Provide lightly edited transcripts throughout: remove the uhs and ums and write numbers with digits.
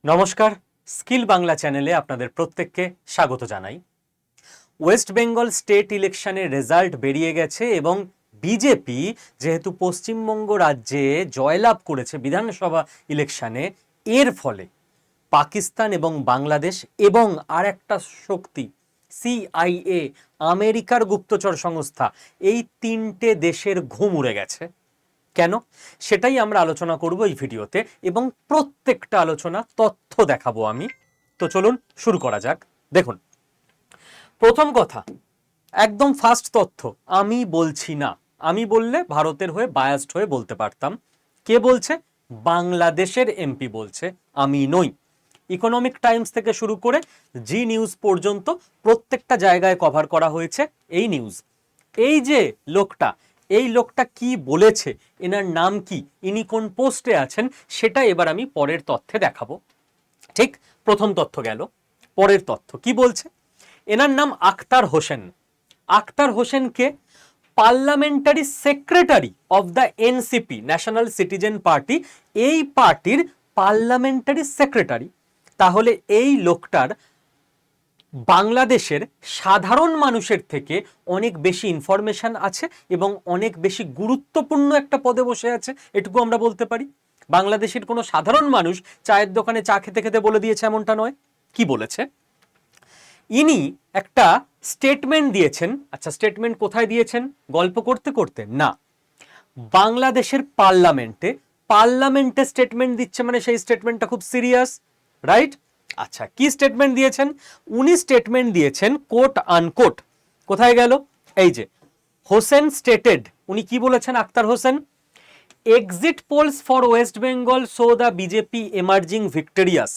নমস্কার, স্কিল বাংলা চ্যানেলে আপনাদের প্রত্যেককে স্বাগত জানাই। ওয়েস্ট বেঙ্গল স্টেট ইলেকশনের রেজাল্ট বেরিয়ে গেছে এবং বিজেপি যেহেতু পশ্চিমবঙ্গ রাজ্যে জয়লাভ করেছে বিধানসভা ইলেকশনে, এর ফলে পাকিস্তান এবং বাংলাদেশ এবং আর একটা শক্তি সিআইএ, আমেরিকার গুপ্তচর সংস্থা, এই তিনটে দেশের ঘুম উড়ে গেছে। কেন, সেটাই আমরা আলোচনা করব এই ভিডিওতে এবং প্রত্যেকটা আলোচনা তথ্য দেখাবো আমি। তো চলুন শুরু করা যাক। দেখুন, প্রথম কথা, একদম ফার্স্ট তথ্য, আমি বলছি না। আমি বললে ভারতের হয়ে বায়াসড হয়ে বলতে পারতাম। কে বলছে? বাংলাদেশের এমপি বলছে, আমি নই। ইকোনমিক টাইমস থেকে শুরু করে জি নিউজ পর্যন্ত প্রত্যেকটা জায়গায় কভার করা হয়েছে এই নিউজ। এই যে লোকটা, এই লোকটা কি বলেছে, এনার নাম কি, ইনি কোন পোস্টে আছেন, সেটা এবার আমি পরের তথ্যে দেখাবো। ঠিক, প্রথম তথ্য গেল। পরের তথ্য কি বলছে? এনার নাম আখতার হোসেন। আখতার হোসেন কে? Parliamentary secretary of the NCP, National Citizen Party. এই পার্টির পার্লামেন্টারি সেক্রেটারি। তাহলে এই লোকটার বাংলাদেশের সাধারণ মানুষের থেকে অনেক বেশি ইনফরমেশন আছে এবং অনেক বেশি গুরুত্বপূর্ণ একটা পদে বসে আছে, এটুকু আমরা বলতে পারি। বাংলাদেশের কোনো সাধারণ মানুষ চায়ের দোকানে চা খেতে খেতে বলে দিয়েছে এমনটা নয়। কি বলেছে? ইনি একটা স্টেটমেন্ট দিয়েছেন। আচ্ছা, স্টেটমেন্ট কোথায় দিয়েছেন? গল্প করতে করতে না, বাংলাদেশের পার্লামেন্টে। পার্লামেন্টে স্টেটমেন্ট দিচ্ছে মানে সেই স্টেটমেন্টটা খুব সিরিয়াস, রাইট? আচ্ছা, কি স্টেটমেন্ট দিয়েছেন? উনি স্টেটমেন্ট দিয়েছেন কোট আনকোট। কোথায় গেল? এই যে হোসেন স্টেটেড। উনি কি বলেছেন? Akhtar Hossain, exit polls for West Bengal show the BJP emerging victorious.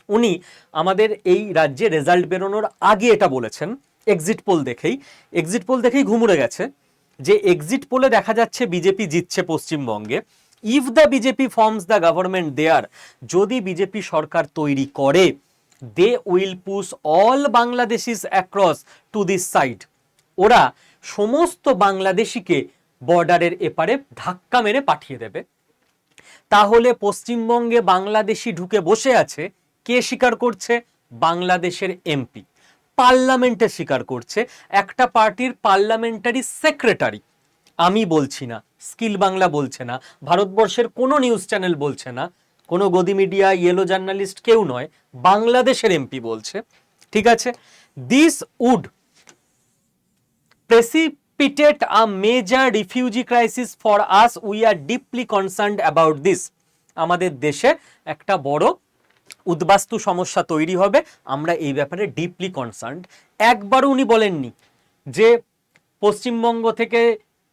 উনি আমাদের এই রাজ্যে রেজাল্ট বেরোনোর আগে এটা বলেছেন। এক্সিট পোল দেখেই ঘুমুড়ে গেছে যে এক্সিট পোলে দেখা যাচ্ছে বিজেপি জিতছে পশ্চিমবঙ্গে। If the BJP forms the government there, যদি বিজেপি সরকার তৈরি করে, they will push all Bangladeshis across to this side. ওরা সমস্ত বাংলাদেশিকে বর্ডারের এপারে ধাক্কা মেরে পাঠিয়ে দেবে। তাহলে পশ্চিমবঙ্গে বাংলাদেশি ঢুকে বসে আছে, কে স্বীকার করছে? বাংলাদেশের এমপি পার্লামেন্টে স্বীকার করছে, একটা পার্টির পার্লামেন্টারি সেক্রেটারি। আমি বলছি না, স্কিল বাংলা বলছে না, ভারতবর্ষের কোনো নিউজ চ্যানেল বলছে না, কোনো গদি মিডিয়া, ইয়েলো জার্নালিস্ট কেউ নয়, বাংলাদেশের এমপি বলছে। ঠিক আছে, this would precipitate a major refugee crisis for us. We are deeply concerned about this. আমাদের দেশে একটা বড় উদ্বাস্তু সমস্যা তৈরি হবে, আমরা এই ব্যাপারে ডিপলি কনসার্নড। একবারও উনি বলেননি যে পশ্চিমবঙ্গ থেকে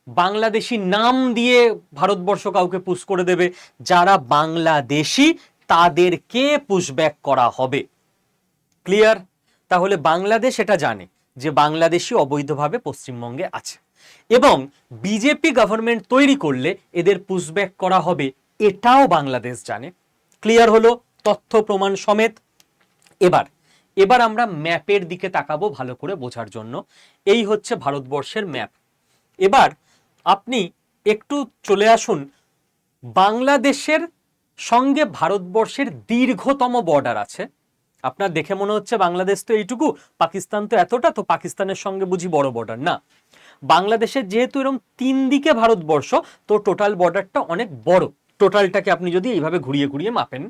বাংলাদেশি নাম দিয়ে ভারতবর্ষ কাউকে পুশ করে দেবে। যারা বাংলাদেশি তাদেরকে পুশব্যাক করা হবে। ক্লিয়ার? তাহলে বাংলাদেশ এটা জানে যে বাংলাদেশি অবৈধভাবে পশ্চিমবঙ্গে আছে এবং বিজেপি গভর্নমেন্ট তৈরি করলে এদের পুশব্যাক করা হবে, এটাও বাংলাদেশ জানে। ক্লিয়ার হলো? তথ্য প্রমাণ সমেত। এবার আমরা ম্যাপের দিকে তাকাবো ভালো করে বোঝার জন্য। এই হচ্ছে ভারতবর্ষের ম্যাপ। এবার আপনি একটু চলে আসুন, বাংলাদেশের সঙ্গে ভারতবর্ষের দীর্ঘতম বর্ডার আছে। আপনার দেখে মনে হচ্ছে বাংলাদেশ তো এইটুকু, পাকিস্তান তো এতটা, তো পাকিস্তানের সঙ্গে বুঝি বড় বর্ডার না। বাংলাদেশের যেহেতু এরকম তিন দিকে ভারতবর্ষ, তো টোটাল বর্ডারটা অনেক বড়। টোটালটাকে আপনি যদি এইভাবে ঘুরিয়ে ঘুরিয়ে মাপেন।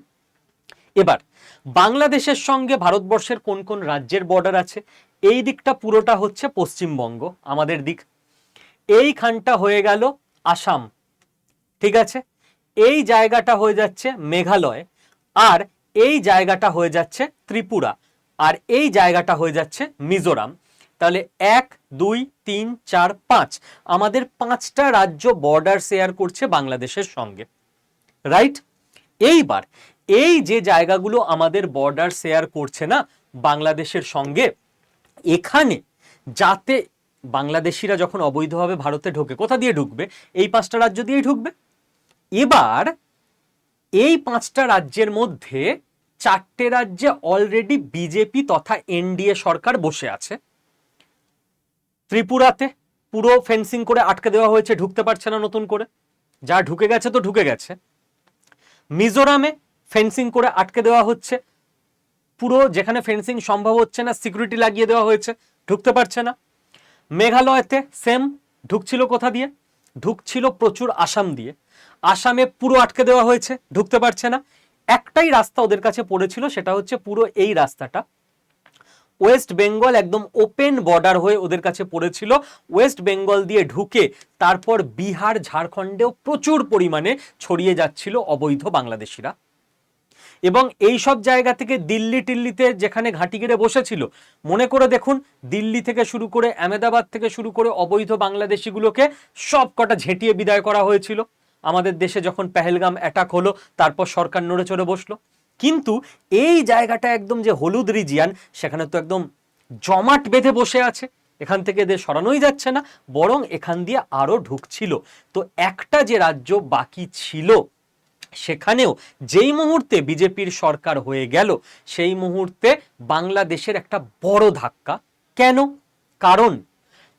এবার বাংলাদেশের সঙ্গে ভারতবর্ষের কোন কোন রাজ্যের বর্ডার আছে? এই দিকটা পুরোটা হচ্ছে পশ্চিমবঙ্গ, আমাদের দিক। এইখানটা হয়ে গেল আসাম। ঠিক আছে, এই জায়গাটা হয়ে যাচ্ছে মেঘালয়, আর এই জায়গাটা হয়ে যাচ্ছে ত্রিপুরা, আর এই জায়গাটা হয়ে যাচ্ছে মিজোরাম। তাহলে 1 2 3 4 5, আমাদের 5টা রাজ্য বর্ডার শেয়ার করছে বাংলাদেশের সঙ্গে, রাইট? এইবার এই যে জায়গাগুলো আমাদের বর্ডার শেয়ার করছে না বাংলাদেশের সঙ্গে, এখানে যাতে বাংলাদেশিরা যখন অবৈধভাবে ভারতে ঢোকে, কোথা দিয়ে ঢুকবে? এই 5টা রাজ্য দিয়েই ঢুকবে। এবার এই 5টা রাজ্যের মধ্যে 4টে রাজ্যে অলরেডি বিজেপি তথা এনডিএ সরকার বসে আছে। ত্রিপুরাতে পুরো ফেন্সিং করে আটকে দেওয়া হয়েছে, ঢুকতে পারছে না নতুন করে, যা ঢুকে গেছে তো ঢুকে গেছে। মিজোরামে ফেন্সিং করে আটকে দেওয়া হচ্ছে, পুরো যেখানে ফেন্সিং সম্ভব হচ্ছে না সিকিউরিটি লাগিয়ে দেওয়া হয়েছে, ঢুকতে পারছে না। মেঘালয়তে সেম, ঢুকছিল কোথা দিয়ে? ঢুকছিল প্রচুর আসাম দিয়ে, আসামে পুরো আটকে দেওয়া হয়েছে, ঢুকতে পারছে না। একটাই রাস্তা ওদের কাছে পড়েছিল, সেটা হচ্ছে পুরো এই রাস্তাটা, ওয়েস্ট বেঙ্গল একদম ওপেন বর্ডার হয়ে ওদের কাছে পড়েছিল, ওয়েস্ট বেঙ্গল দিয়ে ঢুকে তারপর বিহার ঝাড়খণ্ডেও প্রচুর পরিমাণে ছড়িয়ে যাচ্ছিল অবৈধ বাংলাদেশিরা। এবং এই সব জায়গা থেকে দিল্লি টিল্লিতে যেখানে ঘাঁটি গেড়ে বসেছিল, মনে করে দেখুন দিল্লি থেকে শুরু করে আহমেদাবাদ থেকে শুরু করে অবৈধ বাংলাদেশিগুলোকে সব কটা ঝেঁটিয়ে বিদায় করা হয়েছিল। আমাদের দেশে যখন পেহেলগাম অ্যাটাক হলো, তারপর সরকার নড়ে চড়ে বসলো। কিন্তু এই জায়গাটা একদম যে হলুদ রিজিয়ান, সেখানে তো একদম জমাট বেঁধে বসে আছে, এখান থেকে এদের সরানোই যাচ্ছে না, বরং এখান দিয়ে আরো ঢুকছিল। তো একটা যে রাজ্য বাকি ছিল, সেখানেও যেই মুহূর্তে বিজেপির সরকার হয়ে গেল, সেই মুহূর্তে বাংলাদেশের একটা বড় ধাক্কা। কেন? কারণ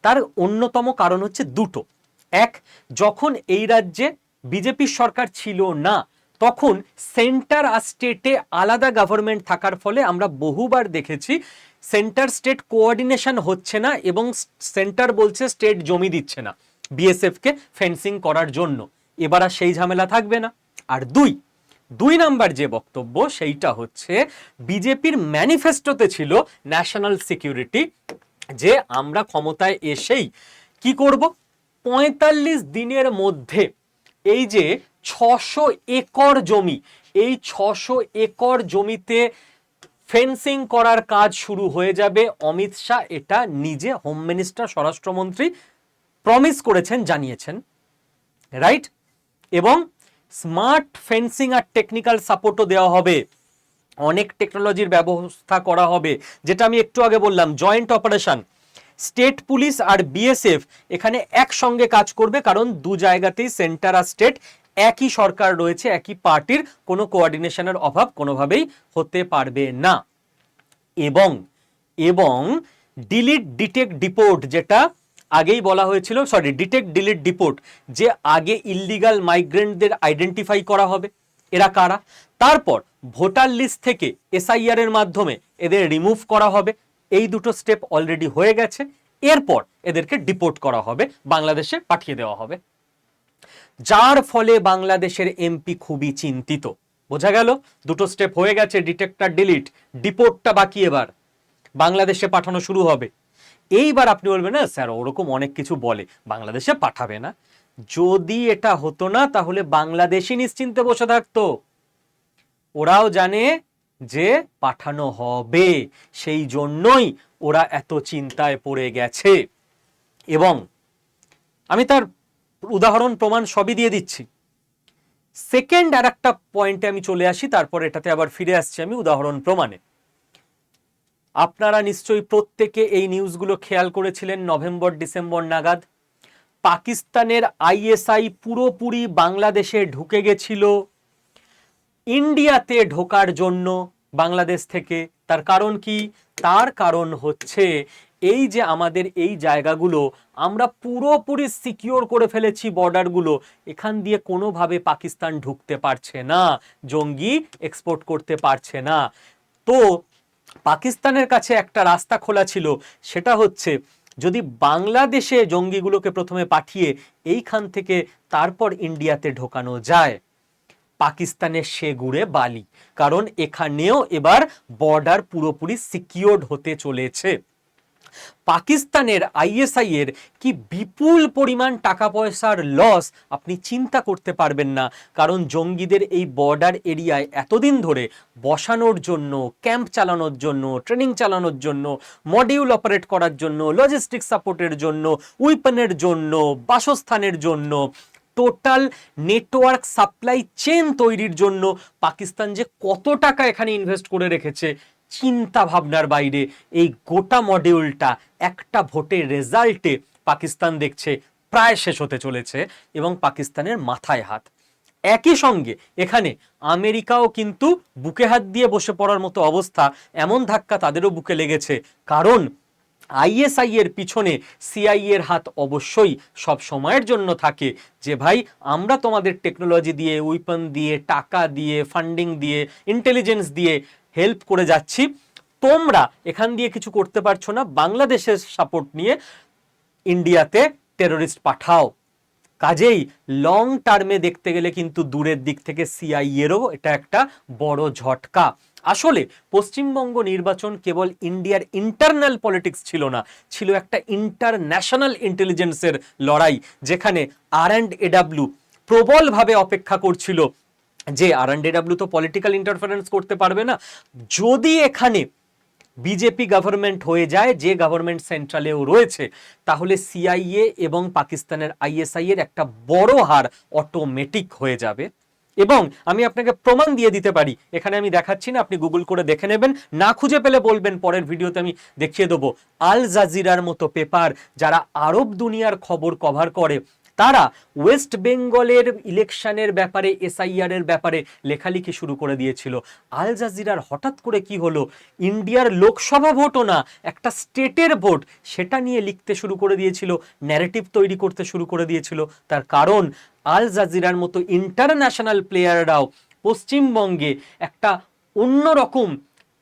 তার অন্যতম কারণ হচ্ছে দুটো। এক, যখন এই রাজ্যে বিজেপির সরকার ছিল না, তখন সেন্টার আর স্টেটে আলাদা গভর্নমেন্ট থাকার ফলে আমরা বহুবার দেখেছি সেন্টার স্টেট কোঅর্ডিনেশন হচ্ছে না, এবং সেন্টার বলছে স্টেট জমি দিচ্ছে না বিএসএফ কে ফেন্সিং করার জন্য। এবার আর সেই ঝামেলা থাকবে না। আর দুই নাম্বার যে বক্তব্য, সেইটা হচ্ছে বিজেপির ম্যানিফেস্টোতে ছিল ন্যাশনাল সিকিউরিটি, যে আমরা ক্ষমতায় এসেই কি করব, ৪৫ দিনের মধ্যে এই যে ৬০০ একর জমি, এই ৬০০ একর জমিতে ফেন্সিং করার কাজ শুরু হয়ে যাবে। অমিত শাহ এটা নিজে, হোম মিনিস্টার, স্বরাষ্ট্রমন্ত্রী প্রমিস করেছেন, জানিয়েছেন, রাইট? এবং স্মার্ট ফেন্সিং আর টেকনিক্যাল সাপোর্টও দেওয়া হবে, অনেক টেকনোলজির ব্যবস্থা করা হবে, যেটা আমি একটু আগে বললাম, জয়েন্ট অপারেশন, স্টেট পুলিশ আর বিএসএফ এখানে একসঙ্গে কাজ করবে, কারণ দু জায়গাতেই সেন্টার আর স্টেট একই সরকার রয়েছে, একই পার্টির, কোনো কোঅর্ডিনেশনের অভাব কোনোভাবেই হতে পারবে না। এবং এবং ডিলিট ডিটেক্ট ডিপোর্ট, যেটা আগেই বলা হয়েছিল, সরি ডিটেক্ট ডিলিট ডিপোর্ট, যে আগে ইললিগাল মাইগ্রেন্টদের আইডেন্টিফাই করা হবে এরা কারা, তারপর ভোটার লিস্ট থেকে এসআইআর এর মাধ্যমে এদের রিমুভ করা হবে। এই দুটো স্টেপ অলরেডি হয়ে গেছে। এরপর এদেরকে ডিপোর্ট করা হবে, বাংলাদেশে পাঠিয়ে দেওয়া হবে, যার ফলে বাংলাদেশের এমপি খুবই চিন্তিত। বোঝা গেল, দুটো স্টেপ হয়ে গেছে, ডিটেক্ট আর ডিলিট, ডিপোর্টটা বাকি, এবার বাংলাদেশে পাঠানো শুরু হবে। এইবার আপনি বলবেন না স্যার ওরকম অনেক কিছু বলে, বাংলাদেশে পাঠাবে না। যদি এটা হতো না, তাহলে বাংলাদেশই নিশ্চিন্তে বসে থাকতো। ওরাও জানে যে পাঠানো হবে, সেই জন্যই ওরা এত চিন্তায় পড়ে গেছে। এবং আমি তার উদাহরণ প্রমাণ সবই দিয়ে দিচ্ছি। সেকেন্ড আর একটা পয়েন্টে আমি চলে আসি, তারপর এটাতে আবার ফিরে আসছি আমি উদাহরণ প্রমাণে। আপনারা নিশ্চয়ই প্রত্যেকে এই নিউজগুলো খেয়াল করেছিলেন, নভেম্বর ডিসেম্বর নাগাদ পাকিস্তানের আইএসআই পুরোপুরি বাংলাদেশে ঢুকে গেছিল ইন্ডিয়াতে ঢোকার জন্য বাংলাদেশ থেকে। তার কারণ কি? তার কারণ হচ্ছে এই যে আমাদের এই জায়গাগুলো আমরা পুরোপুরি সিকিউর করে ফেলেছি, বর্ডারগুলো, এখান দিয়ে কোনোভাবে পাকিস্তান ঢুকতে পারছে না, জঙ্গি এক্সপোর্ট করতে পারছে না। তো পাকিস্তানের কাছে একটা রাস্তা খোলা ছিল, সেটা হচ্ছে যদি বাংলাদেশে জঙ্গিগুলোকে প্রথমে পাঠিয়ে এইখান থেকে তারপর ইন্ডিয়াতে ঢোকানো যায়, পাকিস্তানের সেগুড়ে বালি, কারণ এখানেও এবার বর্ডার পুরোপুরি সিকিউরড হতে চলেছে। পাকিস্তানের আইএসআই এর কি বিপুল পরিমাণ টাকা পয়সার লস আপনি চিন্তা করতে পারবেন না, কারণ জঙ্গিদের এই বর্ডার এরিয়ায় এতদিন ধরে বসানোর জন্য, ক্যাম্প চালানোর জন্য, ট্রেনিং চালানোর জন্য, মডিউল অপারেট করার জন্য, লজিস্টিক সাপোর্টের জন্য, উইপনের জন্য, বাসস্থানের জন্য, টোটাল নেটওয়ার্ক সাপ্লাই চেন তৈরির জন্য পাকিস্তান যে কত টাকা এখানে ইনভেস্ট করে রেখেছে, চিন্তা ভাবনার বাইরে। এই গোটা মডিউলটা একটা ভোটের রেজাল্টে পাকিস্তান দেখছে প্রায় শেষ হতে চলেছে, এবং পাকিস্তানের মাথায় হাত। একই সঙ্গে এখানে আমেরিকাও কিন্তু বুকে হাত দিয়ে বসে পড়ার মতো অবস্থা, এমন ধাক্কা তাদেরও বুকে লেগেছে, কারণ আইএসআই এর পিছনে সিআইএ এর হাত অবশ্যই সব সময়ের জন্য থাকে, যে ভাই আমরা তোমাদের টেকনোলজি দিয়ে, উইপন দিয়ে, টাকা দিয়ে, ফান্ডিং দিয়ে, ইন্টেলিজেন্স দিয়ে হেল্প করে যাচ্ছি, তোমরা এখান দিয়ে কিছু করতে পারছো না, বাংলাদেশের সাপোর্ট নিয়ে ইন্ডিয়াতে টেররিস্ট পাঠাও। কাজেই লং টার্মে দেখতে গেলে কিন্তু দূরের দিক থেকে সিআইএরও এটা একটা বড় ঝটকা। আসলে পশ্চিমবঙ্গ নির্বাচন কেবল ইন্ডিয়ার ইন্টারনাল পলিটিক্স ছিল না, ছিল একটা ইন্টারন্যাশনাল ইন্টেলিজেন্সের লড়াই, যেখানে R&AW প্রবলভাবে অপেক্ষা করছিল যে R&AW তো পলিটিক্যাল ইন্টারফারেন্স করতে পারবে না, যদি এখানে বিজেপি গভর্নমেন্ট হয়ে যায়, যে গভর্নমেন্ট সেন্ট্রালেও রয়েছে, তাহলে সিআইএ এবং পাকিস্তানের আইএসআই এর একটা বড় হার অটোমেটিক হয়ে যাবে। এবং আমি আপনাকে প্রমাণ দিয়ে দিতে পারি, এখানে আমি দেখাচ্ছি না, আপনি গুগল করে দেখে নেবেন, না খুঁজে পেলে বলবেন, পরের ভিডিওতে আমি দেখিয়ে দেবো। আল জাজিরার মতো পেপার যারা আরব দুনিয়ার খবর কভার করে, তারা ওয়েস্ট বেঙ্গলের ইলেকশনের ব্যাপারে, এসআইআর এর ব্যাপারে লেখালেখি শুরু করে দিয়েছিল। আল জাজিরার হঠাৎ করে কি হলো, ইন্ডিয়ার লোকসভা ভোটও না, একটা স্টেটের ভোট, সেটা নিয়ে লিখতে শুরু করে দিয়েছিল, ন্যারেটিভ তৈরি করতে শুরু করে দিয়েছিল। তার কারণ আল জাজিরার মতো ইন্টারন্যাশনাল প্লেয়াররাও পশ্চিমবঙ্গে একটা অন্যরকম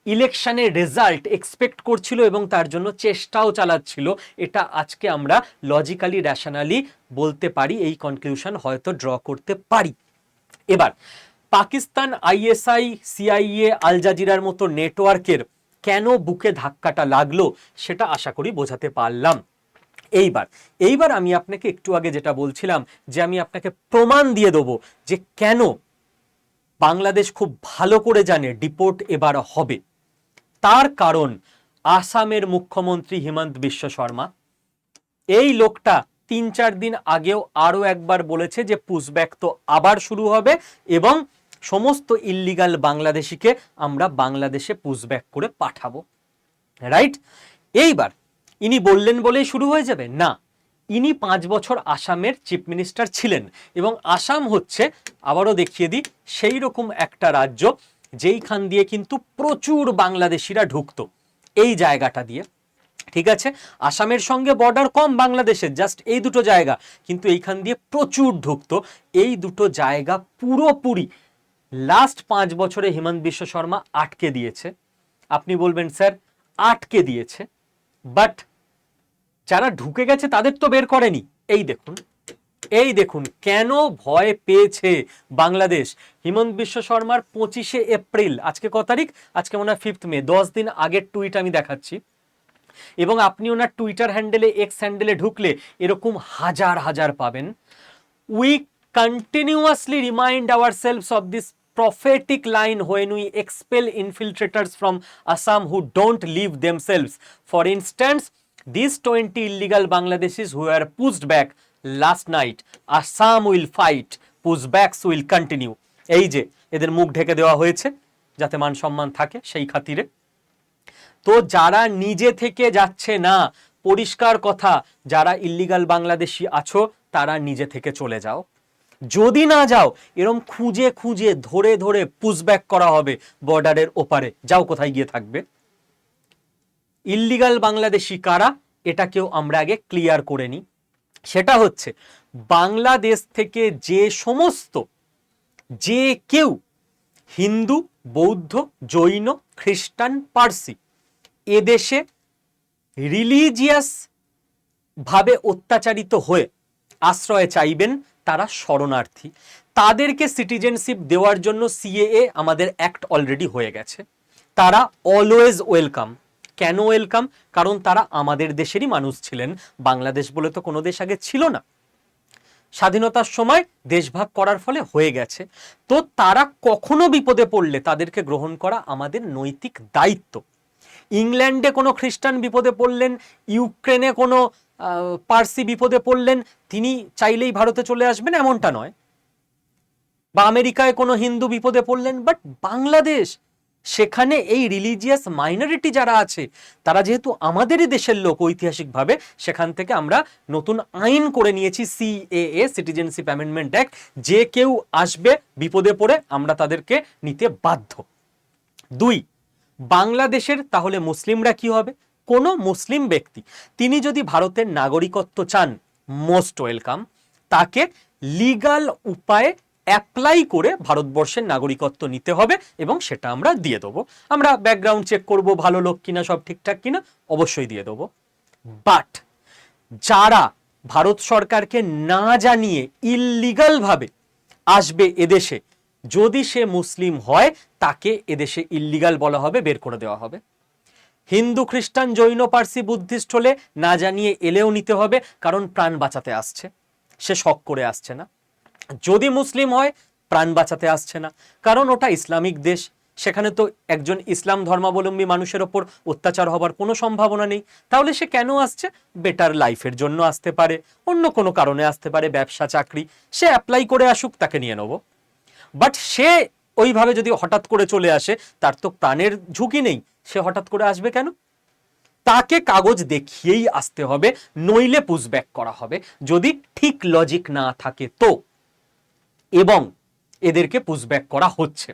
ইলেকশনের রেজাল্ট এক্সপেক্ট করছিল এবং তার জন্য চেষ্টাও চালাচ্ছিল। এটা আজকে আমরা লজিক্যালি, র্যাশনালি বলতে পারি, এই কনক্লুশন হয়তো ড্র করতে পারি। এবার পাকিস্তান আইএসআই, সিআইএ, আল জাজিরার মতো নেটওয়ার্কের কেন বুকে ধাক্কাটা লাগলো, সেটা আশা করি বোঝাতে পারলাম। এইবার আমি আপনাকে একটু আগে যেটা বলছিলাম, যে আমি আপনাকে প্রমাণ দিয়ে দেবো যে কেন বাংলাদেশ খুব ভালো করে জানে ডিপোর্ট এবার হবে। তার কারণ আসামের মুখ্যমন্ত্রী হিমন্ত বিশ্ব শর্মা, এই লোকটা 3-4 দিন আগেও আরো একবার বলেছে যে পুশব্যাক তো আবার শুরু হবে এবং সমস্ত ইল্লিগাল বাংলাদেশিকে আমরা বাংলাদেশে পুশব্যাক করে পাঠাবো, রাইট? এইবার ইনি বললেন বলেই শুরু হয়ে যাবে না, ইনি 5 বছর আসামের চিফ মিনিস্টার ছিলেন এবং আসাম হচ্ছে, আবারও দেখিয়ে দিই, সেই রকম একটা রাজ্য যেইখান দিয়ে কিন্তু প্রচুর বাংলাদেশিরা ঢুকতো, এই জায়গাটা দিয়ে, ঠিক আছে? আসামের সঙ্গে বর্ডার কম বাংলাদেশের, জাস্ট এই দুটো জায়গা, কিন্তু এইখান দিয়ে প্রচুর ঢুকতো। এই দুটো জায়গা পুরোপুরি লাস্ট 5 বছরে হিমন্ত বিশ্ব শর্মা আটকে দিয়েছে। আপনি বলবেন স্যার আটকে দিয়েছে, বাট যারা ঢুকে গেছে তাদের তো বের করেনি। এই দেখুন কেন ভয় পেয়েছে বাংলাদেশ। হিমন্ত বিশ্ব শর্মার 25শে এপ্রিল, আজকে ক তারিখ, আজকে মনে হয় 5 মে, 10 দিন আগের টুইট আমি দেখাচ্ছি, এবং আপনি ওনার টুইটার হ্যান্ডেলে, এক্স হ্যান্ডেলে ঢুকলে এরকম হাজার হাজার পাবেন। We continuously remind ourselves of this prophetic line when we expel infiltrators from Assam who don't leave themselves. For instance, these 20 illegal Bangladeshis who were pushed back last night, Assam will fight, pushbacks will continue. এই যে এদের মুখ ঢেকে দেওয়া হয়েছে যাতে মান সম্মান থাকে সেই খাতিরে। তো যারা নিজে থেকে যাচ্ছে না, পরিষ্কার কথা, যারা ইল্লিগাল বাংলাদেশি আছো তারা নিজে থেকে চলে যাও, যদি না যাও এরম খুঁজে খুঁজে ধরে ধরে পুশব্যাক করা হবে বর্ডারের ওপারে, যাও কোথায় গিয়ে থাকবে। ইল্লিগাল বাংলাদেশি কারা এটাকেও আমরা আগে ক্লিয়ার করে নিই। সেটা হচ্ছে বাংলাদেশ থেকে যে কেউ হিন্দু, বৌদ্ধ, জৈন, খ্রিস্টান, পার্সি এদেশে রিলিজিয়াস ভাবে অত্যাচারিত হয়ে আশ্রয় চাইবেন, তারা শরণার্থী, তাদেরকে সিটিজেনশিপ দেওয়ার জন্য সিএএ আমাদের অ্যাক্ট অলরেডি হয়ে গেছে। তারা অলওয়েজ ওয়েলকাম। কেন ওয়েলকাম? কারণ তারা আমাদের দেশেরই মানুষ ছিলেন, বাংলাদেশ বলে তো কোনো দেশ আগে ছিল না, স্বাধীনতার সময় দেশভাগ করার ফলে হয়ে গেছে। তো তারা কখনো বিপদে পড়লে তাদেরকে গ্রহণ করা আমাদের নৈতিক দায়িত্ব। ইংল্যান্ডে কোনো খ্রিস্টান বিপদে পড়লেন, ইউক্রেনে কোনো পার্সি বিপদে পড়লেন, তিনি চাইলেই ভারতে চলে আসবেন এমনটা নয়, বা আমেরিকায় কোনো হিন্দু বিপদে পড়লেন, বাট বাংলাদেশ, সেখানে এই রিলিজিয়াস মাইনরিটি যারা আছে তারা যেহেতু আমাদেরই দেশের লোক ঐতিহাসিকভাবে, সেখান থেকে আমরা নতুন আইন করে নিয়েছি সিএএ, সিটিজেনশিপ অ্যামেন্ডমেন্ট অ্যাক্ট, যে কেউ আসবে বিপদে পড়ে আমরা তাদেরকে নিতে বাধ্য। 2, বাংলাদেশের তাহলে মুসলিমরা কি হবে? কোনো মুসলিম ব্যক্তি তিনি যদি ভারতের নাগরিকত্ব চান, মোস্ট ওয়েলকাম, তাকে লিগাল উপায়ে অ্যাপ্লাই করে ভারতবর্ষের নাগরিকত্ব নিতে হবে এবং সেটা আমরা দিয়ে দেবো। আমরা ব্যাকগ্রাউন্ড চেক করব, ভালো লোক কিনা, সব ঠিকঠাক কিনা, অবশ্যই দিয়ে দেবো। বাট যারা ভারত সরকারকে না জানিয়ে ইললিগাল ভাবে আসবে এদেশে, যদি সে মুসলিম হয় তাকে এদেশে ইললিগাল বলা হবে, বের করে দেওয়া হবে। হিন্দু, খ্রিস্টান, জৈন, পার্সি, বুদ্ধিস্ট হলে না জানিয়ে এলেও নিতে হবে, কারণ প্রাণ বাঁচাতে আসছে, সে শখ করে আসছে না। যদি মুসলিম হয়, প্রাণ বাঁচাতে আসছে না, কারণ ওটা ইসলামিক দেশ, সেখানে তো একজন ইসলাম ধর্মাবলম্বী মানুষের ওপর অত্যাচার হবার কোনো সম্ভাবনা নেই। তাহলে সে কেন আসছে? বেটার লাইফের জন্য আসতে পারে, অন্য কোনো কারণে আসতে পারে, ব্যবসা, চাকরি, সে অ্যাপ্লাই করে আসুক, তাকে নিয়ে নেব। বাট সে ওইভাবে যদি হঠাৎ করে চলে আসে, তার তো প্রাণের ঝুঁকি নেই, সে হঠাৎ করে আসবে কেন? তাকে কাগজ দেখিয়েই আসতে হবে, নইলে পুশব্যাক করা হবে, যদি ঠিক লজিক না থাকে তো। এবং এদেরকে পুশব্যাক করা হচ্ছে।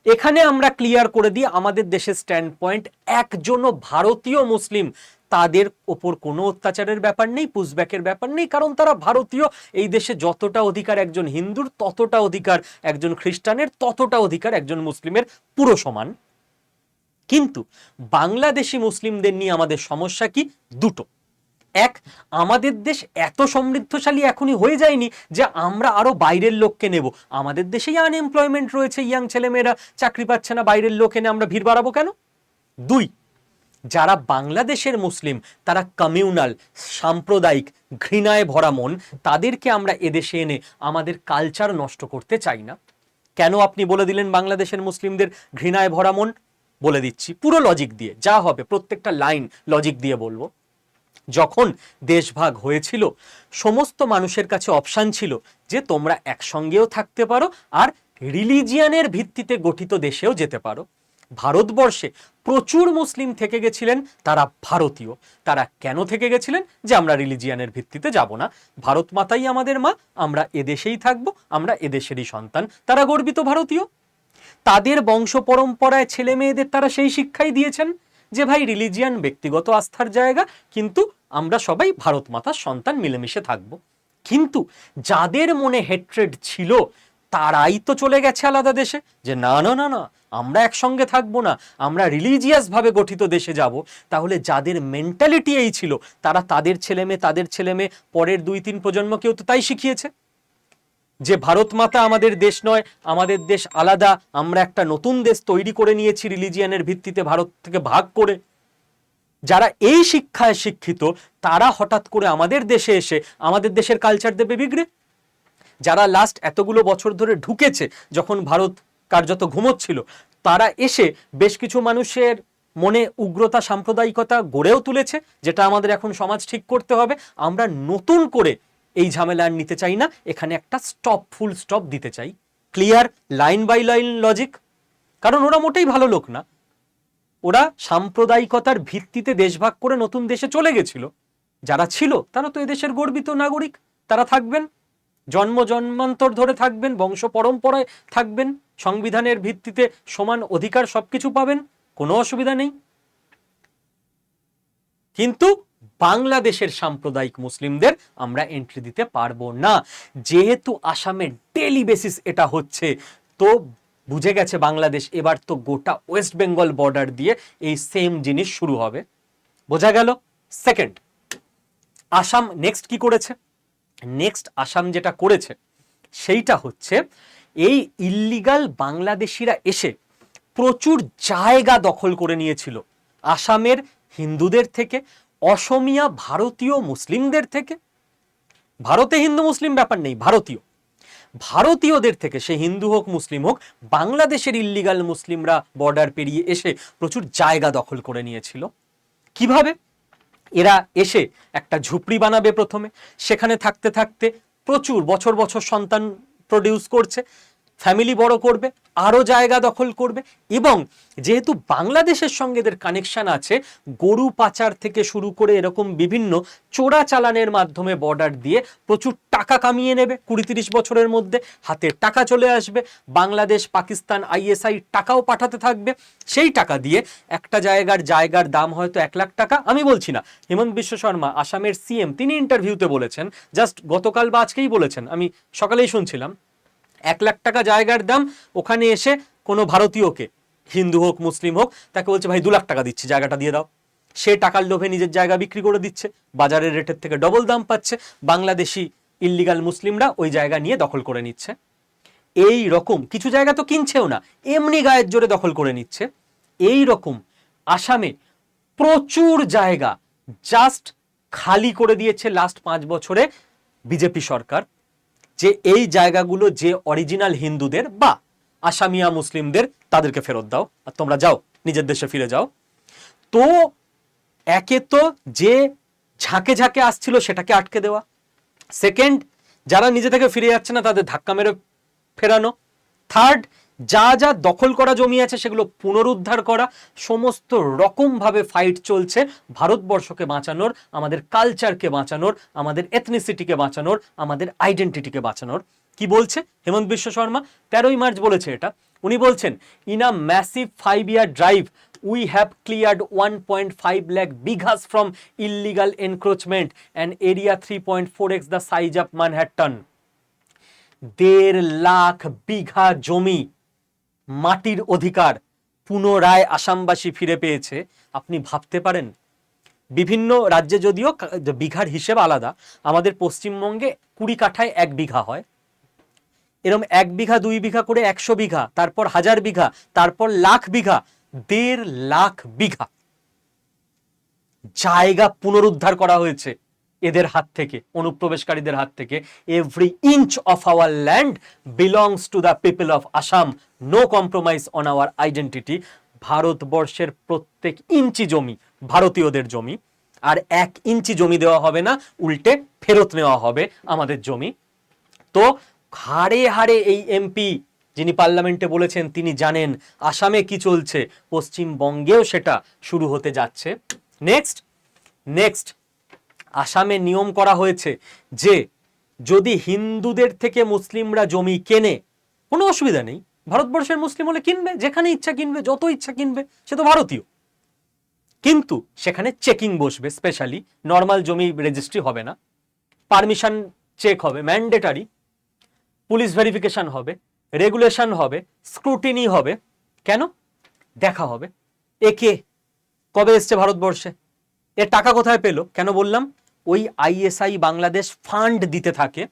এখানে আমরা ক্লিয়ার করে দিই আমাদের দেশের স্ট্যান্ড পয়েন্ট, একজনও ভারতীয় মুসলিম তাদের ওপর কোনো অত্যাচারের ব্যাপার নেই, পুশব্যাকের ব্যাপার নেই, কারণ তারা ভারতীয়। এই দেশে যতটা অধিকার একজন হিন্দুর, ততটা অধিকার একজন খ্রিস্টানের, ততটা অধিকার একজন মুসলিমের, পুরো সমান। কিন্তু বাংলাদেশি মুসলিমদের নিয়ে আমাদের সমস্যা কি? দুটো। এক, আমাদের দেশ এত সমৃদ্ধশালী এখনই হয়ে যায়নি যে আমরা আরো বাইরের লোককে নেব। আমাদের দেশেই আনএমপ্লয়মেন্ট রয়েছে, ইয়াং ছেলেমেয়েরা চাকরি পাচ্ছে না, বাইরের লোক এনে আমরা ভিড় বাড়াবো কেন? দুই, যারা বাংলাদেশের মুসলিম তারা কমিউনাল, সাম্প্রদায়িক, ঘৃণায় ভরা মন, তাদেরকে আমরা এদেশে এনে আমাদের কালচার নষ্ট করতে চাই না। কেন আপনি বলে দিলেন বাংলাদেশের মুসলিমদের ঘৃণায় ভরা মন? বলে দিচ্ছি পুরো লজিক দিয়ে, যা হবে প্রত্যেকটা লাইন লজিক দিয়ে বলবো। যখন দেশভাগ হয়েছিল, সমস্ত মানুষের কাছে অপশান ছিল যে তোমরা একসঙ্গেও থাকতে পারো আর রিলিজিয়ানের ভিত্তিতে গঠিত দেশেও যেতে পারো। ভারতবর্ষে প্রচুর মুসলিম থেকে গেছিলেন, তারা ভারতীয়। তারা কেন থেকে গেছিলেন? যে আমরা রিলিজিয়ানের ভিত্তিতে যাব না, ভারত মাতাই আমাদের মা, আমরা এদেশেই থাকবো, আমরা এদেশেরই সন্তান, তারা গর্বিত ভারতীয়। তাদের বংশ পরম্পরায় ছেলে মেয়েদের তারা সেই শিক্ষাই দিয়েছেন যে ভাই রিলিজিয়ান ব্যক্তিগত আস্থার জায়গা, কিন্তু আমরা সবাই ভারত মাতার সন্তান, মিলেমিশে থাকব। কিন্তু যাদের মনে হেট্রেড ছিল, তারাই তো চলে গেছে আলাদা দেশে, যে না না না না, আমরা একসঙ্গে থাকবো না, আমরা রিলিজিয়াস ভাবে গঠিত দেশে যাব। তাহলে যাদের মেন্টালিটি এই ছিল, তারা তাদের ছেলে মেয়ে পরের 2-3 প্রজন্মকেও তো তাই শিখিয়েছে যে ভারত মাতা আমাদের দেশ নয়, আমাদের দেশ আলাদা, আমরা একটা নতুন দেশ তৈরি করে নিয়েছি রিলিজিয়ানের ভিত্তিতে, ভারত থেকে ভাগ করে। যারা এই শিক্ষায় শিক্ষিত, তারা হঠাৎ করে আমাদের দেশে এসে আমাদের দেশের কালচার দেবে বিগড়ে। যারা লাস্ট এতগুলো বছর ধরে ঢুকেছে, যখন ভারত কার্যত ঘুমোচ্ছিল, তারা এসে বেশ কিছু মানুষের মনে উগ্রতা, সাম্প্রদায়িকতা গড়েও তুলেছে, যেটা আমাদের এখন সমাজ ঠিক করতে হবে। আমরা নতুন করে এই ঝামেলা নিতে চাই না, এখানে একটা স্টপ, ফুল স্টপ দিতে চাই, clear line by line logic. কারণ ওরা মোটেই ভালো লোক না, ওরা সাম্প্রদায়িকতার ভিত্তিতে দেশভাগ করে নতুন দেশে চলে গেছিল। যারা ছিল তারা তো এদেশের গর্বিত নাগরিক, তারা থাকবেন, জন্মান্তর ধরে থাকবেন, বংশ পরম্পরায় থাকবেন, সংবিধানের ভিত্তিতে সমান অধিকার সবকিছু পাবেন, কোনো অসুবিধা নেই। কিন্তু বাংলাদেশের সাম্প্রদায়িক মুসলিমদের আমরা এন্ট্রি দিতে পারবো না। যেহেতু আসামে ডেইলি বেসিস এটা হচ্ছে, তো বুঝে গেছে বাংলাদেশ, এবার তো গোটা ওয়েস্ট বেঙ্গল বর্ডার দিয়ে এই সেম জিনিস শুরু হবে। বোঝা গেল? সেকেন্ড, আসাম নেক্সট কি করেছে? নেক্সট আসাম যেটা করেছে সেইটা হচ্ছে, এই ইল্লিগাল বাংলাদেশিরা এসে প্রচুর জায়গা দখল করে নিয়েছিল আসামের হিন্দুদের থেকে, অসমিয়া ভারতীয় মুসলিমদের থেকে। ভারতে হিন্দু মুসলিম ব্যাপার নেই, ভারতীয়দের থেকে, সে হিন্দু হোক মুসলিম হোক, বাংলাদেশের ইল্লিগাল মুসলিমরা বর্ডার পেরিয়ে এসে প্রচুর জায়গা দখল করে নিয়েছিল। কিভাবে? এরা এসে একটা ঝুপড়ি বানাবে প্রথমে, সেখানে থাকতে থাকতে প্রচুর বছর বছর সন্তান প্রডিউস করছে, ফ্যামিলি বড় করবে, আরো জায়গা দখল করবে, এবং যেহেতু বাংলাদেশের সঙ্গে এদের কানেকশন আছে, গরু পাচার থেকে শুরু করে এরকম বিভিন্ন চোরাচালানের মাধ্যমে বর্ডার দিয়ে প্রচুর টাকা কামিয়ে নেবে। 20-30 বছরের মধ্যে হাতে টাকা চলে আসবে, বাংলাদেশ, পাকিস্তান, আইএসআই টাকাও পাঠাতে থাকবে। সেই টাকা দিয়ে একটা জায়গার দাম হয়তো 1 লাখ টাকা। আমি বলছি না, হেমন্ত বিশ্ব শর্মা আসামের সিএম, তিনি ইন্টারভিউতে বলেছেন, জাস্ট গতকাল বা আজকেই বলেছেন, আমি সকালেই শুনছিলাম, 1 লাখ টাকা জায়গার দাম। ওখানে এসে কোনো ভারতীয়কে, হিন্দু হোক মুসলিম হোক, তাকে বলছে ভাই 2 লাখ টাকা দিচ্ছি, জায়গাটা দিয়ে দাও। সে টাকার লোভে নিজের জায়গা বিক্রি করে দিচ্ছে, বাজারের রেটের থেকে ডবল দাম পাচ্ছে, বাংলাদেশি ইল্লিগাল মুসলিমরা ওই জায়গা নিয়ে দখল করে নিচ্ছে। এই রকম কিছু জায়গা তো কিনছেও না, এমনি গায়ের জোরে দখল করে নিচ্ছে। এই রকম আসামে প্রচুর জায়গা জাস্ট খালি করে দিয়েছে লাস্ট 5 বছরে বিজেপি সরকার, যে এই জায়গাগুলো যে অরিজিনাল হিন্দুদের বা আসামিয়া মুসলিমদের, তাদেরকে ফেরত দাও আর তোমরা যাও, নিজের দেশে ফিরে যাও। তো একে তো যে ঝাঁকে ঝাঁকে আসছিল সেটাকে আটকে দেওয়া, সেকেন্ড যারা নিজে থেকে ফিরে যাচ্ছে না তাদের ধাক্কা মেরে ফেরানো, থার্ড যা যা দখল করা জমি আছে সেগুলো পুনরুদ্ধার করা। সমস্ত রকম ভাবে ফাইট চলছে ভারতবর্ষকে বাঁচানোর, আমাদের কালচারকে বাঁচানোর, আমাদের এথনিসিটিকে বাঁচানোর, আমাদের আইডেন্টিটিকে বাঁচানোর। কি বলছে হেমন্ত বিশ্ব শর্মা? 13ই মার্চ বলেছে এটা। উনি বলছেন, in a massive 5-year drive we have cleared 1.5 lakh bighas from illegal encroachment and area 3.4x the size of Manhattan. 1.5 lakh বিঘা জমি, মাটির অধিকার পুনরায় আসামবাসী ফিরে পেয়েছে। আপনি ভাবতে পারেন, বিভিন্ন রাজ্যে যদিও বিঘার হিসেব আলাদা, আমাদের পশ্চিমবঙ্গে 20 কাঠায় 1 বিঘা হয়, এরকম 1 বিঘা 2 বিঘা করে 100 বিঘা, তারপর 1000 বিঘা, তারপর লাখ বিঘা, 1.5 লাখ বিঘা জায়গা পুনরুদ্ধার করা হয়েছে এদের হাত থেকে, অনুপ্রবেশকারীদের হাত থেকে। Every inch of our land belongs to the people of Assam, no compromise on our identity. ভারতবর্ষের প্রত্যেক ইঞ্চি জমি ভারতীয়দের জমি, আর 1 ইঞ্চি জমি দেওয়া হবে না, উল্টে ফেরত নেওয়া হবে আমাদের জমি। তো হাড়ে হাড়ে এই এমপি যিনি পার্লামেন্টে বলেছেন, তিনি জানেন আসামে কি চলছে, পশ্চিমবঙ্গেও সেটা শুরু হতে যাচ্ছে। নেক্সট আসামে নিয়ম করা হয়েছে যে যদি হিন্দুদের থেকে মুসলিমরা জমি কেনে, কোনো অসুবিধা নেই, ভারতবর্ষের মুসলিম হলে কিনবে, যেখানে ইচ্ছা কিনবে, যত ইচ্ছা কিনবে, সে তো ভারতীয়। কিন্তু সেখানে চেকিং বসবে, স্পেশালি নর্মাল জমি রেজিস্ট্রি হবে না, পারমিশন চেক হবে, ম্যান্ডেটারি, পুলিশ ভেরিফিকেশন হবে, রেগুলেশন হবে, স্ক্রুটিনি হবে। কেন? দেখা হবে একে কবে এসছে ভারতবর্ষে, এর টাকা কোথায় পেলো। কেন বললাম? ওই আইএসআই বাংলাদেশ ফান্ড দিতে থাকে